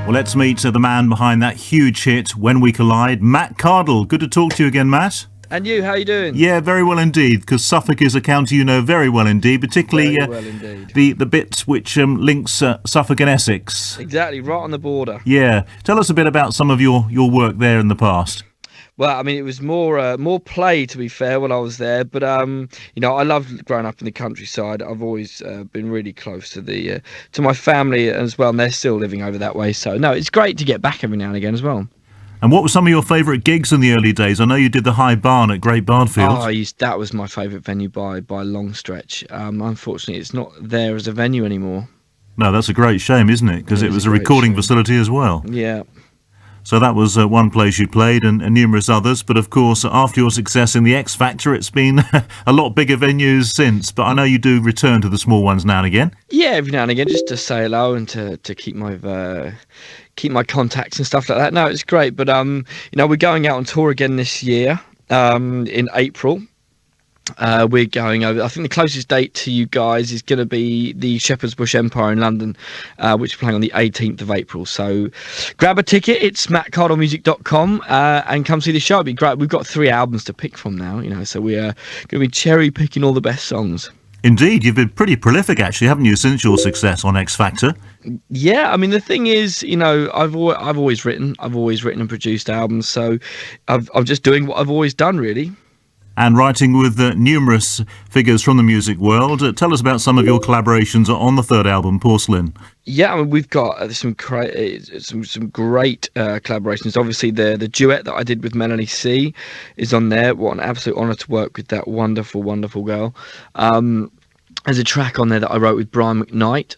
Well, let's meet the man behind that huge hit, When We Collide, Matt Cardle. Good to talk to you again, Matt. And you, how you doing? Yeah, very well indeed, because Suffolk is a county you know very well indeed, particularly Very well indeed. the bit which links Suffolk and Essex. Exactly, right on the border. Yeah. Tell us a bit about some of your work there in the past. Well, I mean, it was more play, to be fair, when I was there. But you know, I loved growing up in the countryside. I've always been really close to my family as well, and they're still living over that way. So no, it's great to get back every now and again as well. And what were some of your favourite gigs in the early days? I know you did the High Barn at Great Bardfield. Oh, that was my favourite venue by a long stretch. Unfortunately, it's not there as a venue anymore. No, that's a great shame, isn't it? Because it was a recording facility as well. Yeah. So that was one place you played and numerous others. But of course, after your success in the X Factor, it's been a lot bigger venues since. But I know you do return to the small ones now and again. Yeah, every now and again, just to say hello and to keep my contacts and stuff like that. No, it's great. But you know, we're going out on tour again this year in April. We're going over. I think the closest date to you guys is going to be the Shepherd's Bush Empire in London, which we're playing on the 18th of April. So grab a ticket. It's mattcardlemusic.com and come see the show. It'll be great. We've got 3 albums to pick from now, you know, so we are going to be cherry picking all the best songs. Indeed, you've been pretty prolific, actually, haven't you, since your success on X Factor? Yeah, I mean, the thing is, you know, I've always written and produced albums, so I'm just doing what I've always done, really. And writing with numerous figures from the music world. Tell us about some of your collaborations on the third album, Porcelain. Yeah, I mean, we've got some great collaborations. Obviously, the duet that I did with Melanie C is on there. What an absolute honour to work with that wonderful, wonderful girl. There's a track on there that I wrote with Brian McKnight,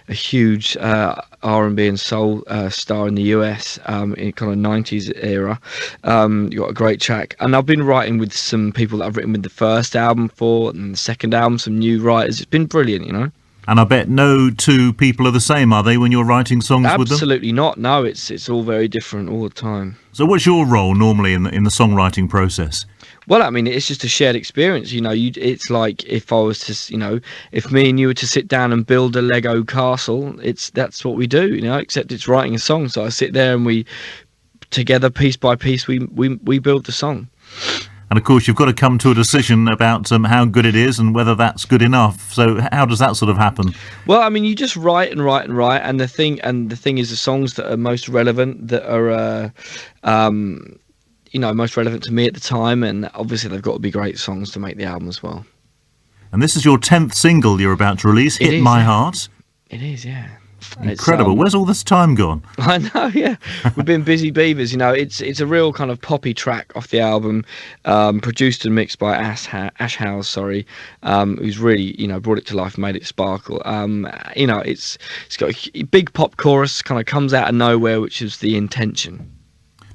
a huge R&B and soul star in the US in kind of 90s era. You got a great track. And I've been writing with some people that I've written with the first album for, and the second album, some new writers. It's been brilliant, you know. And I bet no two people are the same, are they, when you're writing songs with them? Absolutely not. No, it's all very different all the time. So what's your role normally in the songwriting process? Well, I mean, it's just a shared experience. You know, it's like if I was to, you know, if me and you were to sit down and build a Lego castle, that's what we do, you know, except it's writing a song. So I sit there and we, together, piece by piece, we build the song. And of course, you've got to come to a decision about how good it is and whether that's good enough. So how does that sort of happen? Well, I mean, you just write and write and write, and the thing is, the songs that are most relevant, that are you know, most relevant to me at the time, and obviously they've got to be great songs to make the album as well. And this is your 10th single you're about to release, Hit My Heart. It is, yeah. Incredible. Where's all this time gone? I know, yeah. We've been busy beavers, you know. It's a real kind of poppy track off the album, produced and mixed by Ash Howes, who's really, you know, brought it to life and made it sparkle. You know, it's got a big pop chorus, kind of comes out of nowhere, which is the intention.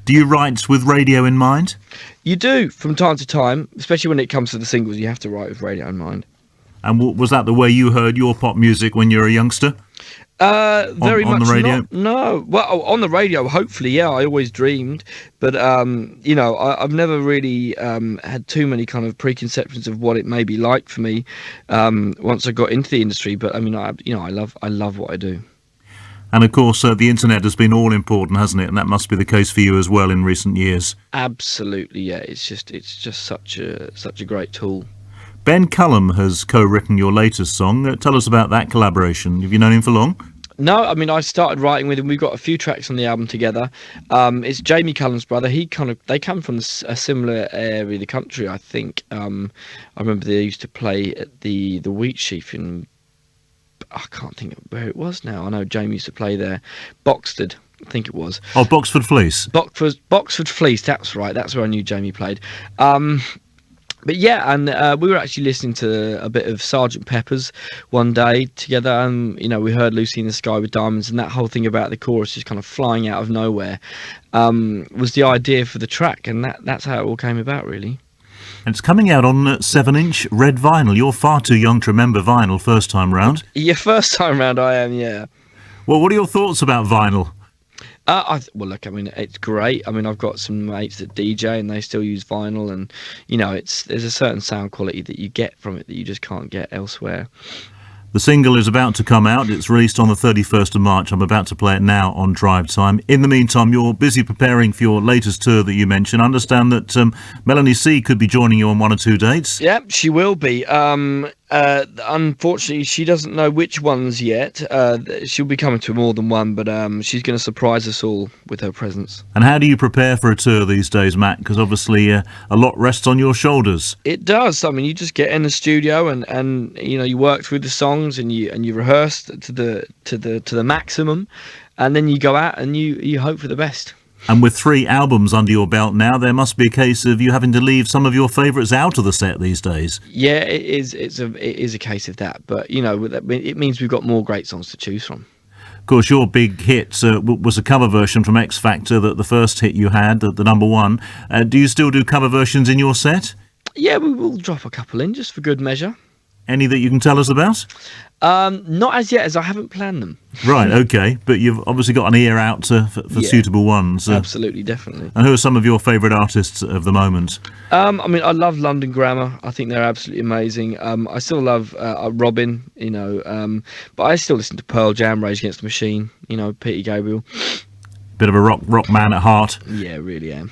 Do you write with radio in mind? You do, from time to time, especially when it comes to the singles. You have to write with radio in mind. And was that the way you heard your pop music when you were a youngster? Very much on the radio? not. No. Well, on the radio, hopefully, yeah. I always dreamed, but you know, I've never really had too many kind of preconceptions of what it may be like for me once I got into the industry. But I mean, I love what I do. And of course, the internet has been all important, hasn't it? And that must be the case for you as well in recent years. Absolutely, yeah. It's just such a great tool. Ben Cullum has co-written your latest song. Tell us about that collaboration. Have you known him for long? No, I mean, I started writing with him. We've got a few tracks on the album together. It's Jamie Cullum's brother. They come from a similar area of the country, I think. I remember they used to play at the Wheat Sheaf in, I can't think where it was now. I know Jamie used to play there. Boxford, I think it was. Oh, Boxford Fleece. Boxford Fleece, that's right. That's where I knew Jamie played. But yeah, and we were actually listening to a bit of Sgt. Pepper's one day together, and you know, we heard Lucy in the Sky with Diamonds, and that whole thing about the chorus just kind of flying out of nowhere was the idea for the track, and that's how it all came about, really. And it's coming out on 7-inch red vinyl. You're far too young to remember vinyl first time round. Yeah, first time round I am, yeah. Well, what are your thoughts about vinyl? Well, look, I mean, it's great. I mean, I've got some mates that DJ and they still use vinyl, and you know, there's a certain sound quality that you get from it that you just can't get elsewhere. The single is about to come out. It's released on the 31st of March. I'm about to play it now on Drive Time. In the meantime, you're busy preparing for your latest tour that you mentioned. I understand that Melanie C could be joining you on 1 or 2 dates. Yeah, she will be. Unfortunately, she doesn't know which ones yet. She'll be coming to more than one, but she's going to surprise us all with her presence. And how do you prepare for a tour these days, Matt? Because obviously a lot rests on your shoulders. It does. I mean, you just get in the studio and you work through the songs and you rehearse to the maximum, and then you go out and you hope for the best. And with 3 albums under your belt now, there must be a case of you having to leave some of your favourites out of the set these days. Yeah, it is a case of that, but it means we've got more great songs to choose from. Of course, your big hit was a cover version from X Factor, the first hit you had, the number 1. Do you still do cover versions in your set? Yeah, we will drop a couple in just for good measure. Any that you can tell us about? Not as yet, as I haven't planned them. Right, okay. But you've obviously got an ear out for suitable ones. Absolutely, definitely. And who are some of your favourite artists of the moment? I mean, I love London Grammar. I think they're absolutely amazing. I still love Robin, but I still listen to Pearl Jam, Rage Against the Machine, Peter Gabriel. Bit of a rock man at heart. Yeah, really am.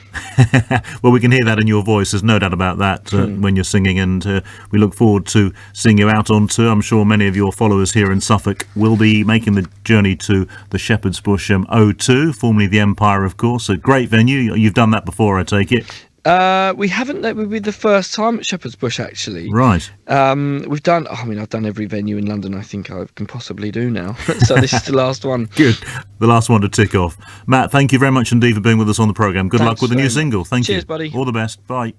Well, we can hear that in your voice. There's no doubt about that when you're singing, and we look forward to seeing you out on tour. I'm sure many of your followers here in Suffolk will be making the journey to the Shepherd's Bush O2, formerly the Empire, of course. A great venue. You've done that before, I take it. We haven't. That would be the first time at Shepherd's Bush, actually. Right. I've done every venue in London I think I can possibly do now. So this is the last one. Good. The last one to tick off. Matt, thank you very much indeed for being with us on the programme. Good luck with the new single. Thank you. Cheers, buddy. All the best. Bye.